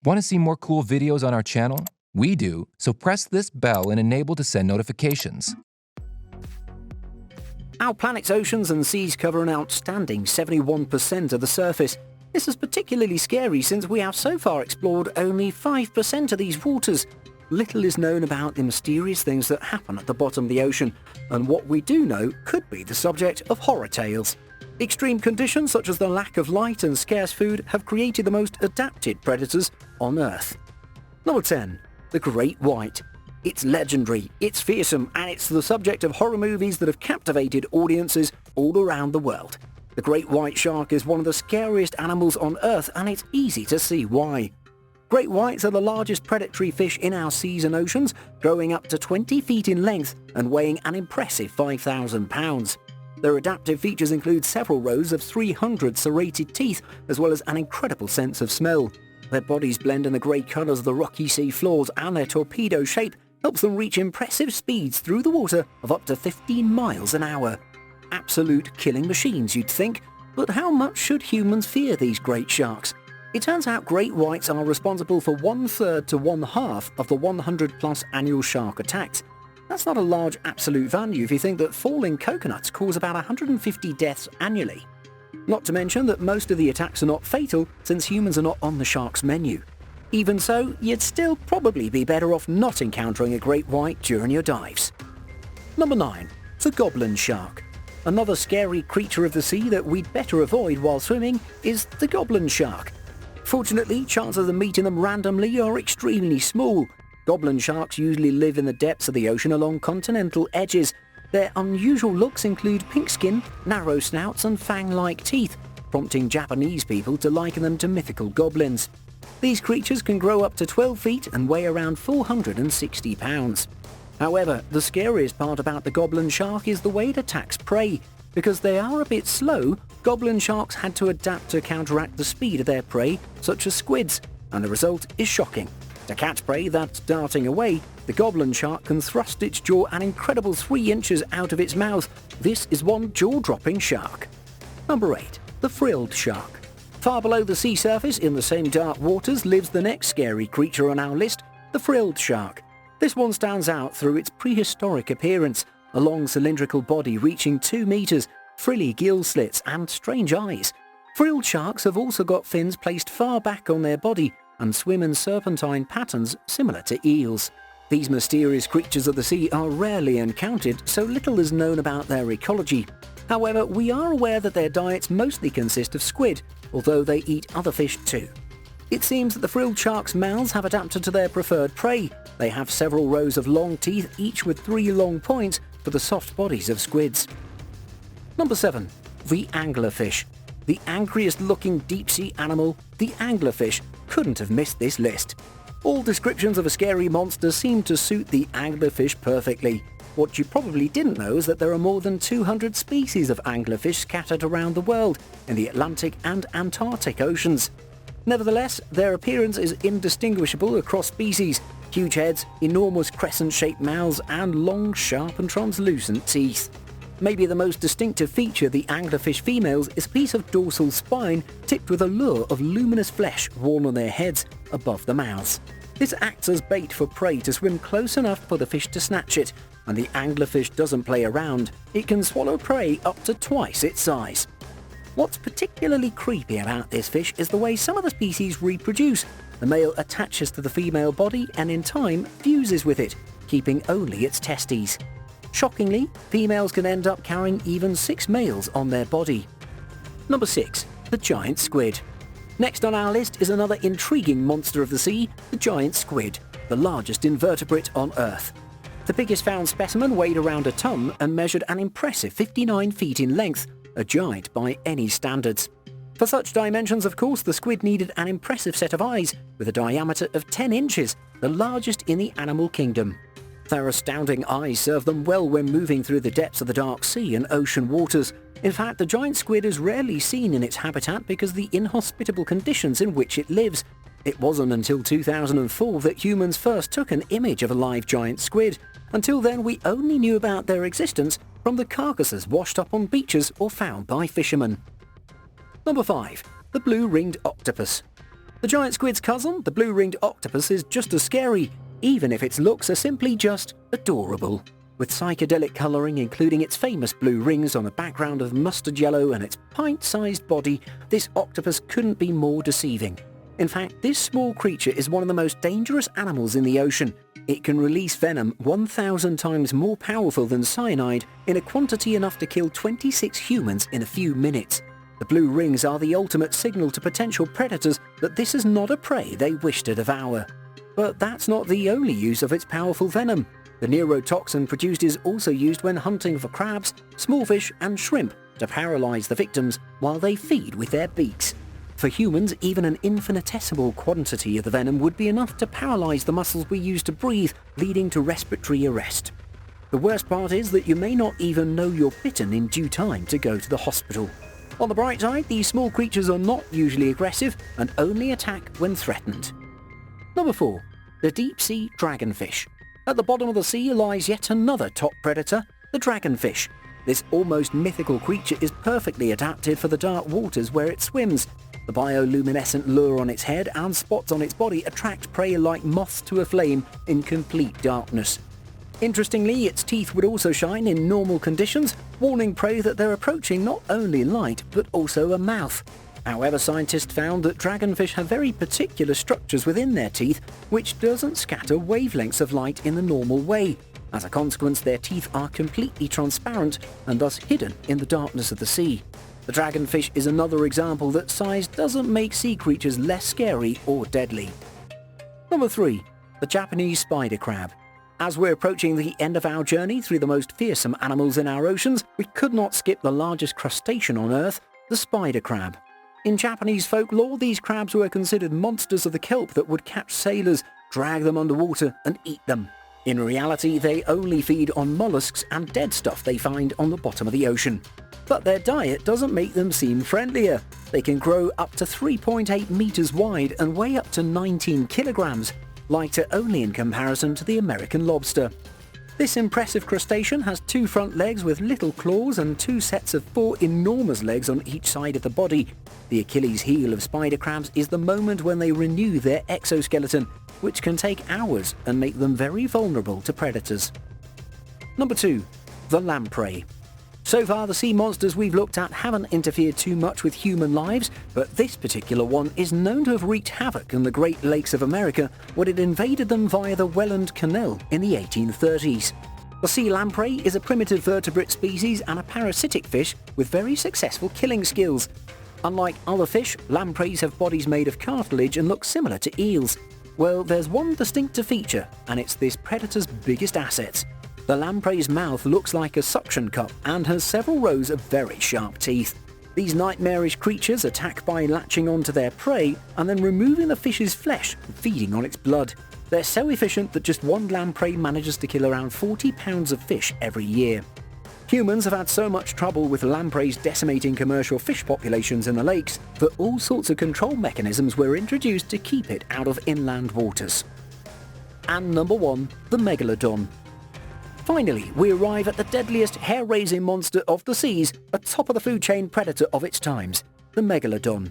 Want to see more cool videos on our channel? We do, so press this bell and enable to send notifications. Our planet's oceans and seas cover an outstanding 71% of the surface. This is particularly scary since we have so far explored only 5% of these waters. Little is known about the mysterious things that happen at the bottom of the ocean, and what we do know could be the subject of horror tales. Extreme conditions such as the lack of light and scarce food have created the most adapted predators on Earth. Number 10. The Great White. It's legendary, it's fearsome, and it's the subject of horror movies that have captivated audiences all around the world. The great white shark is one of the scariest animals on Earth, and it's easy to see why. Great whites are the largest predatory fish in our seas and oceans, growing up to 20 feet in length and weighing an impressive 5,000 pounds. Their adaptive features include several rows of 300 serrated teeth, as well as an incredible sense of smell. Their bodies blend in the grey colours of the rocky sea floors, and their torpedo shape helps them reach impressive speeds through the water of up to 15 miles an hour. Absolute killing machines, you'd think, but how much should humans fear these great sharks? It turns out great whites are responsible for 1/3 to 1/2 of the 100+ annual shark attacks. That's not a large absolute value if you think that falling coconuts cause about 150 deaths annually. Not to mention that most of the attacks are not fatal since humans are not on the shark's menu. Even so, you'd still probably be better off not encountering a great white during your dives. Number 9. The Goblin Shark. Another scary creature of the sea that we'd better avoid while swimming is the Goblin Shark. Fortunately, chances of meeting them randomly are extremely small. Goblin sharks usually live in the depths of the ocean along continental edges. Their unusual looks include pink skin, narrow snouts and fang-like teeth, prompting Japanese people to liken them to mythical goblins. These creatures can grow up to 12 feet and weigh around 460 pounds. However, the scariest part about the goblin shark is the way it attacks prey. Because they are a bit slow, goblin sharks had to adapt to counteract the speed of their prey, such as squids, and the result is shocking. To catch prey that's darting away, the goblin shark can thrust its jaw an incredible 3 inches out of its mouth. This is one jaw-dropping shark. Number 8. The Frilled Shark. Far below the sea surface, in the same dark waters, lives the next scary creature on our list, the Frilled Shark. This one stands out through its prehistoric appearance, a long cylindrical body reaching 2 meters, frilly gill slits and strange eyes. Frilled sharks have also got fins placed far back on their body and swim in serpentine patterns similar to eels. These mysterious creatures of the sea are rarely encountered, so little is known about their ecology. However, we are aware that their diets mostly consist of squid, although they eat other fish too. It seems that the frilled sharks' mouths have adapted to their preferred prey. They have several rows of long teeth, each with 3 long points for the soft bodies of squids. Number 7. The Anglerfish. The angriest looking deep-sea animal, the anglerfish, couldn't have missed this list. All descriptions of a scary monster seem to suit the anglerfish perfectly. What you probably didn't know is that there are more than 200 species of anglerfish scattered around the world in the Atlantic and Antarctic oceans. Nevertheless, their appearance is indistinguishable across species. Huge heads, enormous crescent-shaped mouths and long, sharp and translucent teeth. Maybe the most distinctive feature of the anglerfish females is a piece of dorsal spine tipped with a lure of luminous flesh worn on their heads above the mouths. This acts as bait for prey to swim close enough for the fish to snatch it, and the anglerfish doesn't play around. It can swallow prey up to twice its size. What's particularly creepy about this fish is the way some of the species reproduce. The male attaches to the female body and in time fuses with it, keeping only its testes. Shockingly, females can end up carrying even 6 males on their body. Number 6. The Giant Squid. Next on our list is another intriguing monster of the sea, the giant squid, the largest invertebrate on Earth. The biggest found specimen weighed around a ton and measured an impressive 59 feet in length, a giant by any standards. For such dimensions, of course, the squid needed an impressive set of eyes with a diameter of 10 inches, the largest in the animal kingdom. Their astounding eyes serve them well when moving through the depths of the dark sea and ocean waters. In fact, the giant squid is rarely seen in its habitat because of the inhospitable conditions in which it lives. It wasn't until 2004 that humans first took an image of a live giant squid. Until then, we only knew about their existence from the carcasses washed up on beaches or found by fishermen. Number 5. The Blue-Ringed Octopus. The giant squid's cousin, the blue-ringed octopus, is just as scary, even if its looks are simply just adorable. With psychedelic colouring including its famous blue rings on a background of mustard yellow and its pint-sized body, this octopus couldn't be more deceiving. In fact, this small creature is one of the most dangerous animals in the ocean. It can release venom 1,000 times more powerful than cyanide in a quantity enough to kill 26 humans in a few minutes. The blue rings are the ultimate signal to potential predators that this is not a prey they wish to devour. But that's not the only use of its powerful venom. The neurotoxin produced is also used when hunting for crabs, small fish and shrimp to paralyze the victims while they feed with their beaks. For humans, even an infinitesimal quantity of the venom would be enough to paralyze the muscles we use to breathe, leading to respiratory arrest. The worst part is that you may not even know you're bitten in due time to go to the hospital. On the bright side, these small creatures are not usually aggressive and only attack when threatened. Number 4. The deep-sea dragonfish. At the bottom of the sea lies yet another top predator, the dragonfish. This almost mythical creature is perfectly adapted for the dark waters where it swims. The bioluminescent lure on its head and spots on its body attract prey like moths to a flame in complete darkness. Interestingly, its teeth would also shine in normal conditions, warning prey that they're approaching not only light but also a mouth. However, scientists found that dragonfish have very particular structures within their teeth which doesn't scatter wavelengths of light in the normal way. As a consequence, their teeth are completely transparent and thus hidden in the darkness of the sea. The dragonfish is another example that size doesn't make sea creatures less scary or deadly. Number 3. The Japanese spider crab. As we're approaching the end of our journey through the most fearsome animals in our oceans, we could not skip the largest crustacean on Earth, the spider crab. In Japanese folklore, these crabs were considered monsters of the kelp that would catch sailors, drag them underwater and eat them. In reality, they only feed on mollusks and dead stuff they find on the bottom of the ocean. But their diet doesn't make them seem friendlier. They can grow up to 3.8 meters wide and weigh up to 19 kilograms, lighter only in comparison to the American lobster. This impressive crustacean has 2 front legs with little claws and 2 sets of 4 enormous legs on each side of the body. The Achilles heel of spider crabs is the moment when they renew their exoskeleton, which can take hours and make them very vulnerable to predators. Number 2. The lamprey. So far, the sea monsters we've looked at haven't interfered too much with human lives, but this particular one is known to have wreaked havoc in the Great Lakes of America when it invaded them via the Welland Canal in the 1830s. The sea lamprey is a primitive vertebrate species and a parasitic fish with very successful killing skills. Unlike other fish, lampreys have bodies made of cartilage and look similar to eels. Well, there's one distinctive feature, and it's this predator's biggest assets. The lamprey's mouth looks like a suction cup and has several rows of very sharp teeth. These nightmarish creatures attack by latching onto their prey and then removing the fish's flesh and feeding on its blood. They're so efficient that just one lamprey manages to kill around 40 pounds of fish every year. Humans have had so much trouble with lampreys decimating commercial fish populations in the lakes that all sorts of control mechanisms were introduced to keep it out of inland waters. And number 1, the Megalodon. Finally, we arrive at the deadliest hair-raising monster of the seas, a top-of-the-food chain predator of its times, the Megalodon.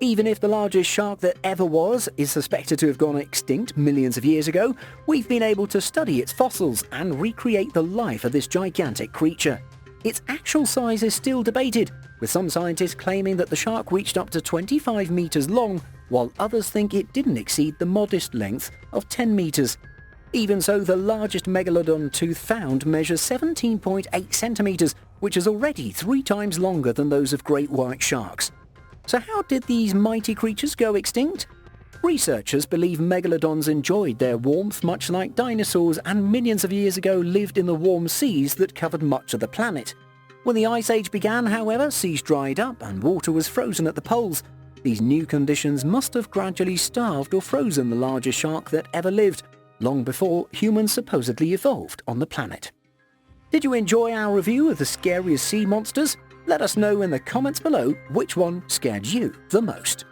Even if the largest shark that ever was is suspected to have gone extinct millions of years ago, we've been able to study its fossils and recreate the life of this gigantic creature. Its actual size is still debated, with some scientists claiming that the shark reached up to 25 meters long, while others think it didn't exceed the modest length of 10 meters. Even so, the largest megalodon tooth found measures 17.8 centimeters, which is already 3 times longer than those of great white sharks. So how did these mighty creatures go extinct? Researchers believe megalodons enjoyed their warmth much like dinosaurs and millions of years ago lived in the warm seas that covered much of the planet. When the Ice Age began, however, seas dried up and water was frozen at the poles. These new conditions must have gradually starved or frozen the largest shark that ever lived, long before humans supposedly evolved on the planet. Did you enjoy our review of the scariest sea monsters? Let us know in the comments below which one scared you the most.